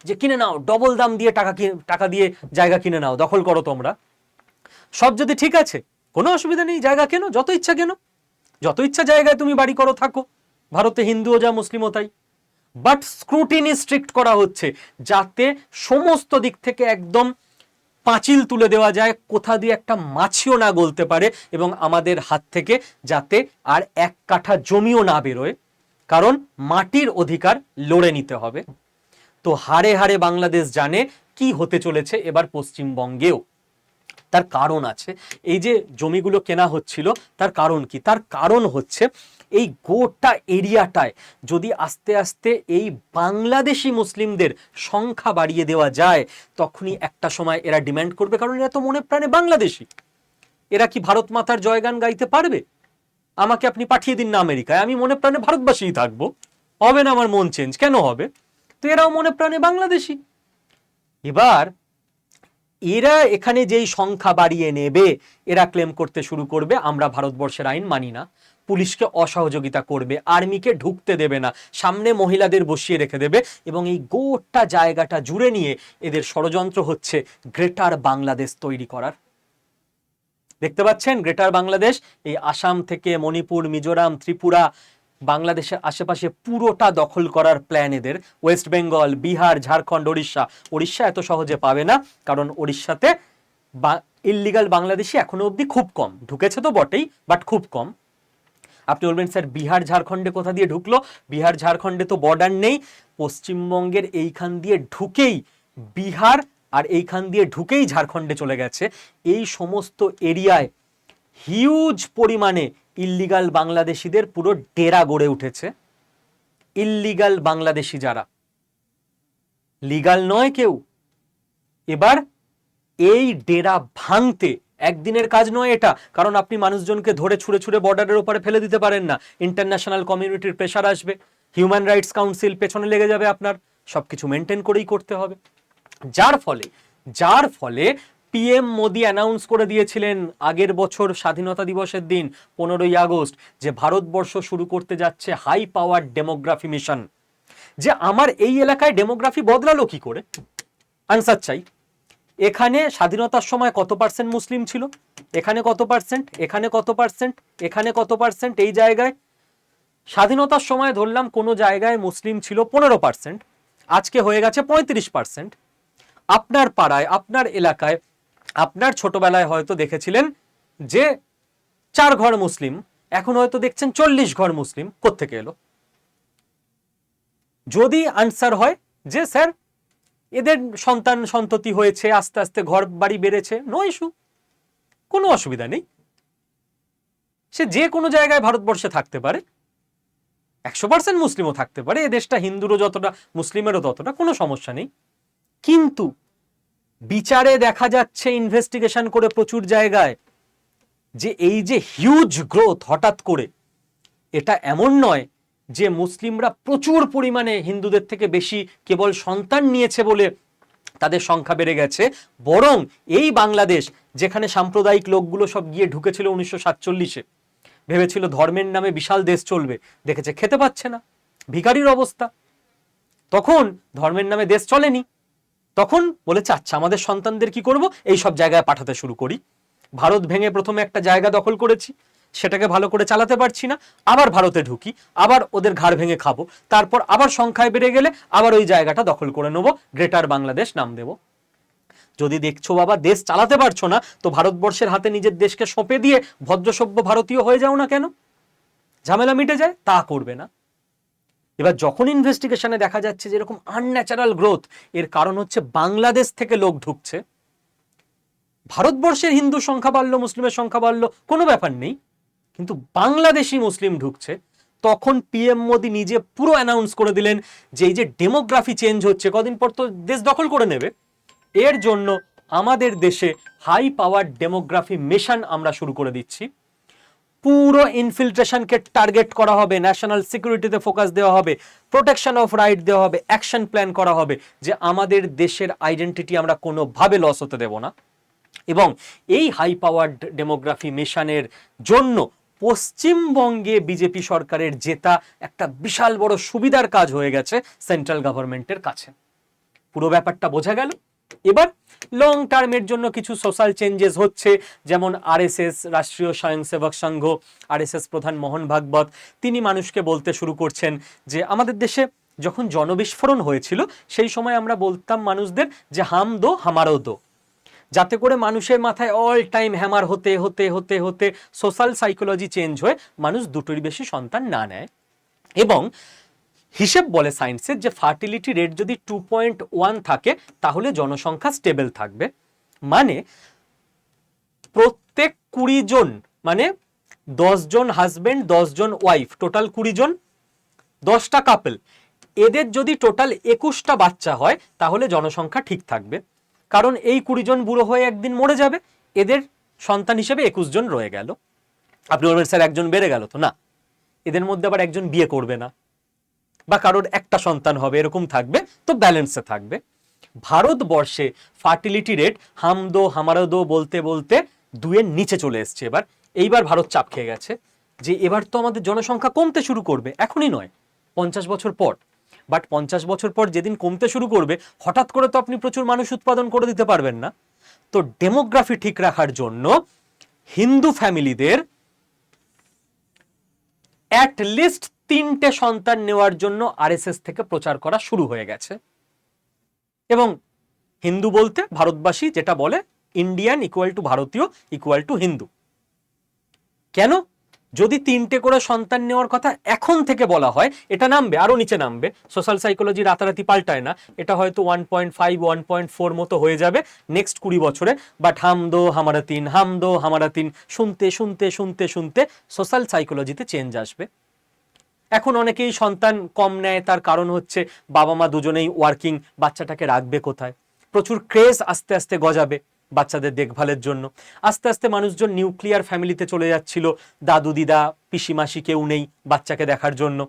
যে কিনে নাও, ডবল দাম দিয়ে টাকা দিয়ে জায়গা কিনে নাও, দখল করো তোমরা। সব যদি ঠিক আছে, কোনো অসুবিধা নেই, জায়গা কেনো, যত ইচ্ছা কেনো, যত ইচ্ছা জায়গায় তুমি বাড়ি করো, থাকো, ভারতে হিন্দুও যা মুসলিমও তাই। বাট স্ক্রুটিনি স্ট্রিক্ট করা হচ্ছে যাতে সমস্ত দিক থেকে একদম পাঁচিল তুলে দেওয়া যায়, কোথা দিয়ে একটা মাছিও না গলতে পারে, এবং আমাদের হাত থেকে যাতে আর 1 কাঠা জমিও না বেরোয়, কারণ মাটির অধিকার লড়ে নিতে হবে। তো হাড়ে হাড়ে বাংলাদেশ জানে কি হতে চলেছে এবার পশ্চিমবঙ্গেও। তার কারণ আছে, এই যে জমিগুলো কেনা হচ্ছিল, তার কারণ কি? তার কারণ হচ্ছে এই গোটা এরিয়াটায় যদি আস্তে আস্তে এই বাংলাদেশি মুসলিমদের সংখ্যা বাড়িয়ে দেওয়া যায়, তখনই একটা সময় এরা ডিমান্ড করবে, কারণ এরা তো মনে প্রাণে বাংলাদেশি। এরা কি ভারত মাতার জয়গান গাইতে পারবে? আমাকে আপনি পাঠিয়ে দিন না আমেরিকায়, আমি মনে প্রাণে ভারতবাসীই থাকবো, হবে না আমার মন চেঞ্জ, কেন হবে? তো এরাও মনে প্রাণে বাংলাদেশি। এবার এরা এখানে যেই সংখ্যা বাড়িয়ে নেবে, এরা ক্লেম করতে শুরু করবে আমরা ভারতবর্ষের আইন মানি না, পুলিশকে অসহযোগিতা করবে, আর্মিকে ঢুকতে দেবে না, সামনে মহিলাদের বসিয়ে রেখে দেবে, এবং এই গোটা জায়গাটা জুড়ে নিয়ে এদের ষড়যন্ত্র হচ্ছে গ্রেটার বাংলাদেশ তৈরি করার। দেখতে পাচ্ছেন গ্রেটার বাংলাদেশ, এই আসাম থেকে মণিপুর, মিজোরাম, ত্রিপুরা, বাংলাদেশের আশেপাশে পুরোটা দখল করার প্ল্যান এদের। ওয়েস্ট বেঙ্গল, বিহার, ঝাড়খণ্ড, উড়িষ্যা এত সহজে পাবে না, কারণ উড়িষ্যাতে ইল্লিগাল বাংলাদেশি এখনো অবধি খুব কম, ঢুকেছে তো বটেই, বাট খুব কম। আপনি বলবেন স্যার বিহার ঝাড়খণ্ডে কোথা দিয়ে ঢুকলো? বিহার ঝাড়খণ্ডে তো বর্ডার নেই, পশ্চিমবঙ্গের এইখান দিয়ে ঢুকেই বিহার আর এইখান দিয়ে ঢুকেই ঝাড়খণ্ডে চলে গেছে, এই সমস্ত এরিয়ায় হিউজ পরিমাণে ইল্লিগাল বাংলাদেশিদের পুরো ডেরা গড়ে উঠেছে। ইল্লিগাল বাংলাদেশি যারা, লিগাল নয় কেউ। এবার এই ডেরা ভাঙতে একদিনের কাজ নয় এটা, কারণ আপনি মানুষজনকে ধরে ছুঁড়ে ছুঁড়ে বর্ডারের ওপরে ফেলে দিতে পারেন না। ইন্টারন্যাশনাল কমিউনিটির প্রেশার আসবে, হিউম্যান রাইটস কাউন্সিল পেছনে লেগে যাবে, আপনার সবকিছু মেনটেন করেই করতে হবে। যার ফলে পিএম মোদি অ্যানাউন্স করে দিয়েছিলেন আগের বছর স্বাধীনতা দিবসের দিন 15ই আগস্ট যে ভারতবর্ষ শুরু করতে যাচ্ছে হাই পাওয়ার ডেমোগ্রাফি মিশন। যে আমার এই এলাকায় ডেমোগ্রাফি বদলালো কি করে, আনসার চাই। এখানে স্বাধীনতার সময় কত পার্সেন্ট মুসলিম ছিল, এখানে কত পার্সেন্ট, এখানে কত পার্সেন্ট, এখানে কত পার্সেন্ট। এই জায়গায় স্বাধীনতার সময় ধরলাম কোনো জায়গায় মুসলিম ছিল 15%, আজকে হয়ে গেছে 35%। আপনার পাড়ায়, আপনার এলাকায়, আপনার ছোটবেলায় হয়তো দেখেছিলেন যে 4 ঘর মুসলিম, এখন হয়তো দেখছেন 40 ঘর মুসলিম। কোত্থেকে এলো? যদি আনসার হয় যে স্যার এদের সন্তান সন্ততি হয়েছে, আস্তে আস্তে ঘর বাড়ি বেড়েছে, নো ইস্যু, কোনো অসুবিধা নেই, সে যে কোনো জায়গায় ভারতবর্ষে থাকতে পারে, 100% মুসলিমও থাকতে পারে, এ দেশটা হিন্দুরও যতটা মুসলিমেরও ততটা, কোনো সমস্যা নেই। কিন্তু বিচারে দেখা যাচ্ছে, ইনভেস্টিগেশন করে প্রচুর জায়গায়, যে এই যে হিউজ গ্রোথ হঠাৎ করে, এটা এমন নয় যে মুসলিমরা প্রচুর পরিমাণে হিন্দুদের থেকে বেশি কেবল সন্তান নিয়েছে বলে তাদের সংখ্যা বেড়ে গেছে, বরং এই বাংলাদেশ যেখানে সাম্প্রদায়িক লোকগুলো সব গিয়ে ঢুকেছিল 1947-এ, ভেবেছিল ধর্মের নামে বিশাল দেশ চলবে, দেখেছে খেতে পাচ্ছে না, ভিখারির অবস্থা। তখন ধর্মের নামে দেশ চলেনি, তখন বলেছে আচ্ছা আমাদের সন্তানদের কি করব, এই সব জায়গায় পাঠাতে শুরু করি। ভারত ভেঙে প্রথমে একটা জায়গা দখল করেছি, সেটাকে ভালো করে চালাতে পারছি না, আবার ভারতে ঢুকি, আবার ওদের ঘাড় ভেঙে খাবো, তারপর আবার সংখ্যায় বেড়ে গেলে আবার ওই জায়গাটা দখল করে নেবো, গ্রেটার বাংলাদেশ নাম দেব। যদি দেখছো বাবা দেশ চালাতে পারছো না, তো ভারতবর্ষের হাতে নিজের দেশকে সঁপে দিয়ে ভদ্রসভ্য ভারতীয় হয়ে যাও না কেন, ঝামেলা মিটে যায়। তা করবে না। এবার যখন ইনভেস্টিগেশনে দেখা যাচ্ছে যে এরকম আনন্যাচারাল গ্রোথ, এর কারণ হচ্ছে বাংলাদেশ থেকে লোক ঢুকছে। ভারতবর্ষের হিন্দু সংখ্যা বাড়লো, মুসলিমের সংখ্যা বাড়লো, কোনো ব্যাপার নেই, কিন্তু বাংলাদেশি মুসলিম ঢুকছে। তখন পিএম মোদি নিজে পুরো অ্যানাউন্স করে দিলেন যে এই যে ডেমোগ্রাফি চেঞ্জ হচ্ছে, কদিন পর তো দেশ দখল করে নেবে, এর জন্য আমাদের দেশে হাই পাওয়ার ডেমোগ্রাফি মিশন আমরা শুরু করে দিচ্ছি। পুরো ইনফিল্ট্রেশনকে টার্গেট করা হবে, ন্যাশনাল সিকিউরিটিতে ফোকাস দেওয়া হবে, প্রোটেকশন অফ রাইট দেওয়া হবে, অ্যাকশন প্ল্যান করা হবে, যে আমাদের দেশের আইডেন্টিটি আমরা কোনোভাবে লস হতে দেব না। এবং এই হাই পাওয়ার্ড ডেমোগ্রাফি মিশনের জন্য পশ্চিমবঙ্গে বিজেপি সরকারের জেতা একটা বিশাল বড় সুবিধার কাজ হয়ে গেছে সেন্ট্রাল গভর্নমেন্টের কাছে। পুরো ব্যাপারটা বোঝা গেল। এবার লং টার্মের জন্য কিছু সোশ্যাল চেঞ্জেস হচ্ছে, যেমন আরএসএস, রাষ্ট্রীয় স্বয়ংসেবক সংঘ, আরএসএস প্রধান মোহন ভাগবত, তিনি মানুষকে বলতে শুরু করছেন যে আমাদের দেশে যখন জনবিস্ফোরণ হয়েছিল সেই সময় আমরা বলতাম মানুষদের যে হাম দো হামারো দো, যাতে করে মানুষের মাথায় অল টাইম হ্যামার হতে হতে হতে হতে সোশ্যাল সাইকোলজি চেঞ্জ হয়ে মানুষ দুটোর বেশি সন্তান না নেয়। এবং হিসেব বলে সায়েন্সের যে ফার্টিলিটি রেট যদি 2.1 থাকে তাহলে জনসংখ্যা স্টেবল থাকবে। মানে প্রত্যেক 20 জন, মানে 10 জন হাজবেন্ড 10 জন ওয়াইফ, টোটাল 20 জন, 10টা কাপল, এদের যদি টোটাল 21টা বাচ্চা হয় তাহলে জনসংখ্যা ঠিক থাকবে। কারণ এই 20 জন বুড়ো হয়ে একদিন মরে যাবে, এদের সন্তান হিসেবে 21 জন রয়ে গেল। আপনি বলবেন স্যার একজন বেড়ে গেল তো, না, এদের মধ্যে আবার একজন বিয়ে করবে না বা কারোর একটা সন্তান হবে, এরকম থাকবে, তো ব্যালেন্সে থাকবে। ভারতবর্ষে ফার্টিলিটি রেট হাম দো হামারা দো বলতে বলতে 2-এর নিচে চলে এসছে। এইবার ভারত চাপ খেয়ে গেছে যে এবার তো আমাদের জনসংখ্যা কমতে শুরু করবে, এখনই নয় 50 বছর পর। বাট 50 বছর পর যেদিন কমতে শুরু করবে, হঠাৎ করে তো আপনি প্রচুর মানুষ উৎপাদন করে দিতে পারবেন না। তো ডেমোগ্রাফি ঠিক রাখার জন্য হিন্দু ফ্যামিলিদের অ্যাটলিস্ট 3টে সন্তান নেওয়ার জন্য আরএসএস থেকে প্রচার করা শুরু হয়ে গেছে। এবং হিন্দু বলতে ভারতবাসী যেটা বলে, ইন্ডিয়ান ইকুয়াল টু ভারতীয় ইকুয়াল টু হিন্দু। কেন? যদি 3টে করে সন্তান নেওয়ার কথা এখন থেকে বলা হয়, এটা নামবে, আরো নিচে নামবে। সোশ্যাল সাইকোলজি রাতারাতি পাল্টায় না, এটা হয়তো 1.5 1.4 মতো হয়ে যাবে নেক্সট 20 বছরে। বাট হাম দো হামারা তিন, হাম দো হামারা তিন শুনতে শুনতে শুনতে শুনতে সোশ্যাল সাইকোলজিতে চেঞ্জ আসবে। এখন অনেকেই সন্তান কম নেয়, তার কারণ হচ্ছে বাবা মা দুজনেই ওয়ার্কিং, বাচ্চাটাকে রাখবে কোথায়। প্রচুর ক্রেজ আস্তে আস্তে গজাবে বাচ্চাদের দেখভালের জন্য। আস্তে আস্তে মানুষজন নিউক্লিয়ার ফ্যামিলিতে চলে যাচ্ছিল, দাদু দিদা পিসি মাসি কেউ নেই বাচ্চাকে দেখার জন্য।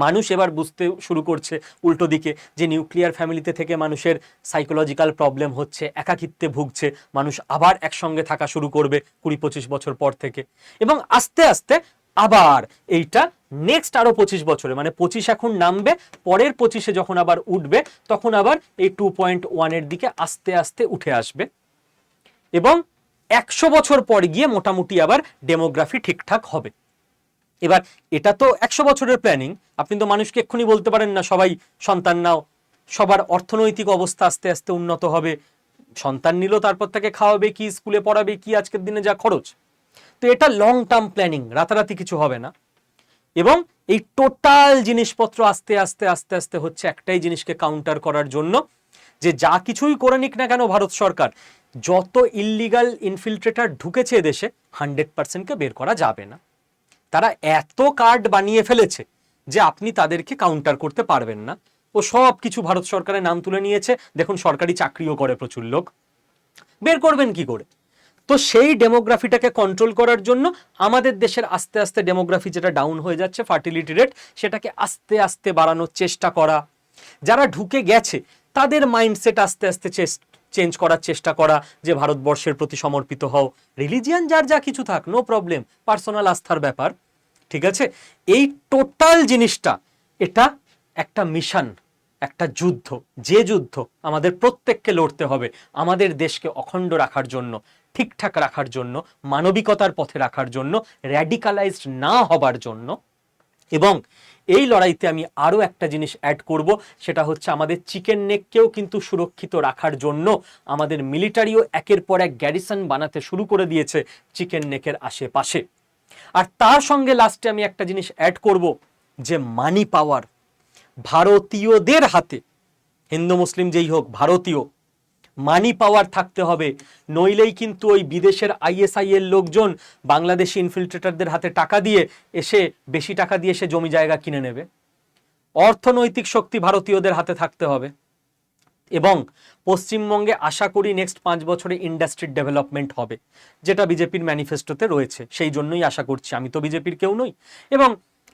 মানুষ এবার বুঝতে শুরু করছে উল্টো দিকে, যে নিউক্লিয়ার ফ্যামিলিতে থেকে মানুষের সাইকোলজিক্যাল প্রবলেম হচ্ছে, একাকিত্বে ভুগছে, মানুষ আবার একসঙ্গে থাকা শুরু করবে 20-25 বছর পর থেকে। এবং আস্তে আস্তে আবার এইটা নেক্সট আরো 25 বছরে, মানে 25 এখন নামবে, পরের 25-এ যখন আবার উঠবে তখন আবার এই 2.1 এর দিকে আস্তে আস্তে উঠে আসবে। এবং 100 বছর পর গিয়ে মোটামুটি আবার ডেমোগ্রাফি ঠিকঠাক হবে। এবার এটা তো 100 বছরের প্ল্যানিং, আপনি তো মানুষকে এক্ষুনি বলতে পারেন না সবাই সন্তান নাও। সবার অর্থনৈতিক অবস্থা আস্তে আস্তে উন্নত হবে, সন্তান নিল তারপর তাকে খাওয়াবে কি, স্কুলে পড়াবে কি, আজকের দিনে যা খরচ। তো এটা লং টার্ম প্ল্যানিং, রাতারাতি কিছু হবে না। এবং এই টোটাল জিনিসপত্র আস্তে আস্তে আস্তে আস্তে হচ্ছে একটাই জিনিসকে কাউন্টার করার জন্য, যে যা কিছুই করে নিক না কেন ভারত সরকার, যত ইললিগাল ইনফিল্ট্রেটার ঢুকেছে দেশে 100%কে বের করা যাবে না। তারা এত কার্ড বানিয়ে ফেলেছে যে আপনি তাদেরকে কাউন্টার করতে পারবেন না। ও সব কিছু ভারত সরকারের নাম তুলে নিয়েছে, দেখুন সরকারি চাকরিও করে প্রচুর লোক, বের করবেন কি করে? তো সেই ডেমোগ্রাফিটাকে কন্ট্রোল করার জন্য আমাদের দেশের আস্তে আস্তে ডেমোগ্রাফি যেটা ডাউন হয়ে যাচ্ছে, ফার্টিলিটি রেট, সেটাকে আস্তে আস্তে বাড়ানোর চেষ্টা করা। যারা ঢুকে গেছে তাদের মাইন্ডসেট আস্তে আস্তে চেঞ্জ করার চেষ্টা করা, যে ভারতবর্ষের প্রতি সমর্পিত হও। রিলিজিয়ান যার যা কিছু থাক, নো প্রবলেম, পার্সোনাল আস্থার ব্যাপার, ঠিক আছে। এই টোটাল জিনিসটা, এটা একটা মিশন, একটা যুদ্ধ, যে যুদ্ধ আমাদের প্রত্যেককে লড়তে হবে আমাদের দেশকে অখণ্ড রাখার জন্য, ঠিকঠাক রাখার জন্য, মানবিকতার পথে রাখার জন্য, র্যাডিকালাইজড না হবার জন্য। এবং এই লড়াইতে আমি আরো একটা জিনিস অ্যাড করব, সেটা হচ্ছে আমাদের চিকেন নেককেও কিন্তু সুরক্ষিত রাখার জন্য আমাদের মিলিটারিও একের পর এক গ্যারিসন বানাতে শুরু করে দিয়েছে চিকেন নেকের আশেপাশে। আর তার সঙ্গে লাস্টে আমি একটা জিনিস অ্যাড করব, যে মানি পাওয়ার ভারতীয়দের হাতে, হিন্দু মুসলিম যেই হোক, ভারতীয় মানি পাওয়ার থাকতে হবে। নইলেই কিন্তু ওই বিদেশের আইএসআই এর লোকজন বাংলাদেশি ইনফিল্ট্রেটরদের হাতে টাকা দিয়ে এসে, বেশি টাকা দিয়ে এসে জমি জায়গা কিনে নেবে। অর্থনৈতিক শক্তি ভারতীয়দের হাতে থাকতে হবে। এবং পশ্চিমবঙ্গে আশা করি নেক্সট 5 বছরে ইন্ডাস্ট্রির ডেভেলপমেন্ট হবে, যেটা বিজেপির ম্যানিফেস্টোতে রয়েছে, সেই জন্যই আশা করছি। আমি তো বিজেপির কেউ নই। এবং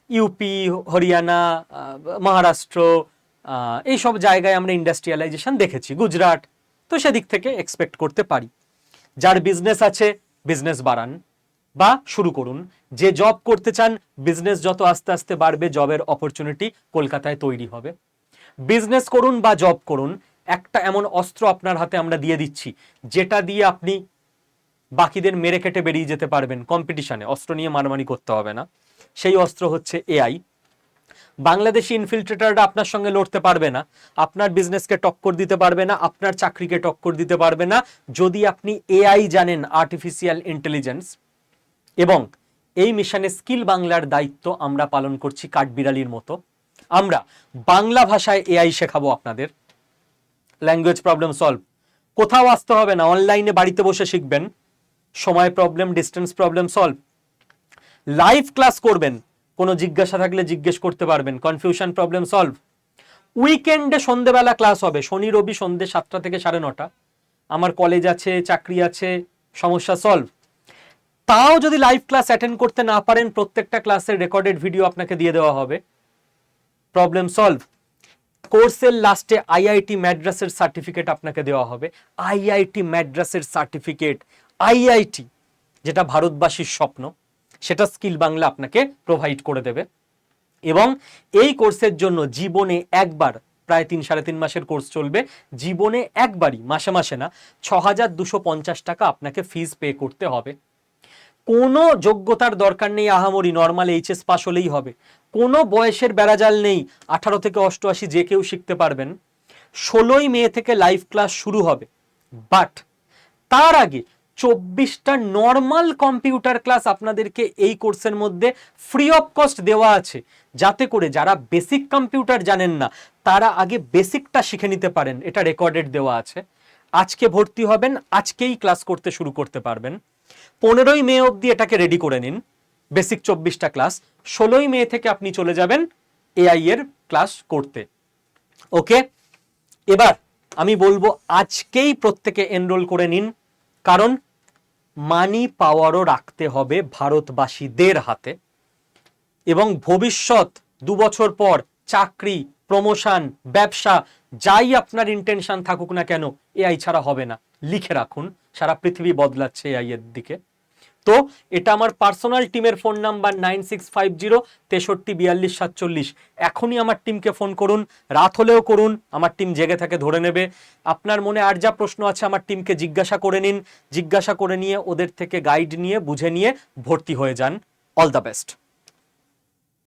ইউপি, হরিয়ানা, মহারাষ্ট্র, এইসব জায়গায় আমরা ইন্ডাস্ট্রিয়ালাইজেশন দেখেছি, গুজরাট, তো সেদিক থেকে এক্সপেক্ট করতে পারি। যার বিজনেস আছে বিজনেস বাড়ান বা শুরু করুন, যে জব করতে চান বিজনেস যত আস্তে আস্তে বাড়বে, জবের অপরচুনিটি কলকাতায় তৈরি হবে। বিজনেস করুন বা জব করুন, একটা এমন অস্ত্র আপনার হাতে আমরা দিয়ে দিচ্ছি, যেটা দিয়ে আপনি বাকিদের মেরে কেটে বেরিয়ে যেতে পারবেন কম্পিটিশনে, অস্ত্র নিয়ে মারামারি করতে হবে না। সেই অস্ত্র হচ্ছে এআই। বাংলাদেশি ইনফিল্ট্রেটররা আপনার সঙ্গে লড়তে পারবে না, আপনার বিজনেসকে টক্কর দিতে পারবে না, আপনার চাকরিকে টক্কর দিতে পারবে না, যদি আপনি এআই জানেন, আর্টিফিশিয়াল ইন্টেলিজেন্স। এবং এই মিশনে স্কিল বাংলার দায়িত্ব আমরা পালন করছি কাঠবিড়ালির মতো। আমরা বাংলা ভাষায় এআই শেখাবো আপনাদের, ল্যাঙ্গুয়েজ প্রবলেম সলভ, কোথাও আসতে হবে না, অনলাইনে বাড়িতে বসে শিখবেন, সময় problem, distance problem solve, live class করবেন, কোনো জিজ্ঞাসা থাকলে জিজ্ঞেস করতে পারবেন, কনফিউশন প্রবলেম সলভ। উইকেন্ডে সন্ধ্যেবেলা ক্লাস হবে, শনি রবি সন্ধ্যে 7টা থেকে 9:30, আমার কলেজ আছে, চাকরি আছে, সমস্যা সলভ। তাও যদি লাইভ ক্লাস অ্যাটেন্ড করতে না পারেন, প্রত্যেকটা ক্লাসের রেকর্ডেড ভিডিও আপনাকে দিয়ে দেওয়া হবে, প্রবলেম সলভ। কোর্সের লাস্টে আইআইটি ম্যাড্রাসের সার্টিফিকেট আপনাকে দেওয়া হবে, আইআইটি ম্যাড্রাসের সার্টিফিকেট, আইআইটি যেটা ভারতবাসীর স্বপ্ন, সেটা স্কিল বাংলা আপনাকে প্রোভাইড করে দেবে। এবং এই কোর্সের জন্য জীবনে একবার, প্রায় 3-3.5 মাসের কোর্স চলবে, জীবনে একবারই, মাসে মাসে না, 6,250 টাকা আপনাকে ফিস পে করতে হবে। কোনো যোগ্যতার দরকার নেই আহামরি, নর্মাল এইচএস পাস হলেই হবে। কোনো বয়সের বেড়াজাল নেই, 18 থেকে 88 যে কেউ শিখতে পারবেন। 16ই মে থেকে লাইভ ক্লাস শুরু হবে, বাট তার আগে 24টা নর্মাল কম্পিউটার ক্লাস আপনাদেরকে এই কোর্সের মধ্যে ফ্রি অফ কস্ট দেওয়া আছে, যাতে করে যারা বেসিক কম্পিউটার জানেন না তারা আগে বেসিকটা শিখে নিতে পারেন। এটা রেকর্ডেড দেওয়া আছে। আজকে ভর্তি হবেন, আজকেই ক্লাস করতে শুরু করতে পারবেন। 15ই মে অবধি এটাকে রেডি করে নিন, বেসিক 24টা ক্লাস। 16ই মে থেকে আপনি চলে যাবেন এআই এর ক্লাস করতে। ওকে, এবার আমি বলবো আজকেই প্রত্যেকে এনরোল করে নিন, কারণ মানি পাওয়ারও রাখতে হবে ভারতবাসীদের হাতে। এবং ভবিষ্যৎ 2 বছর পর চাকরি, প্রমোশন, ব্যবসা, যাই আপনার ইন্টেনশন থাকুক না কেন, এআই ছাড়া হবে না। লিখে রাখুন, সারা পৃথিবী বদলাচ্ছে এআই এর দিকে। তো এটা আমার পার্সোনাল টিমের ফোন নাম্বার 9650 634247। এখনই আমার টিমকে ফোন করুন, রাত হলেও করুন, আমার টিম জেগে থাকে ধরে নেবে। আপনার মনে আর যা প্রশ্ন আছে আমার টিমকে জিজ্ঞাসা করে নিন, জিজ্ঞাসা করে নিয়ে ওদের থেকে গাইড নিয়ে বুঝে নিয়ে ভর্তি হয়ে যান। All the best.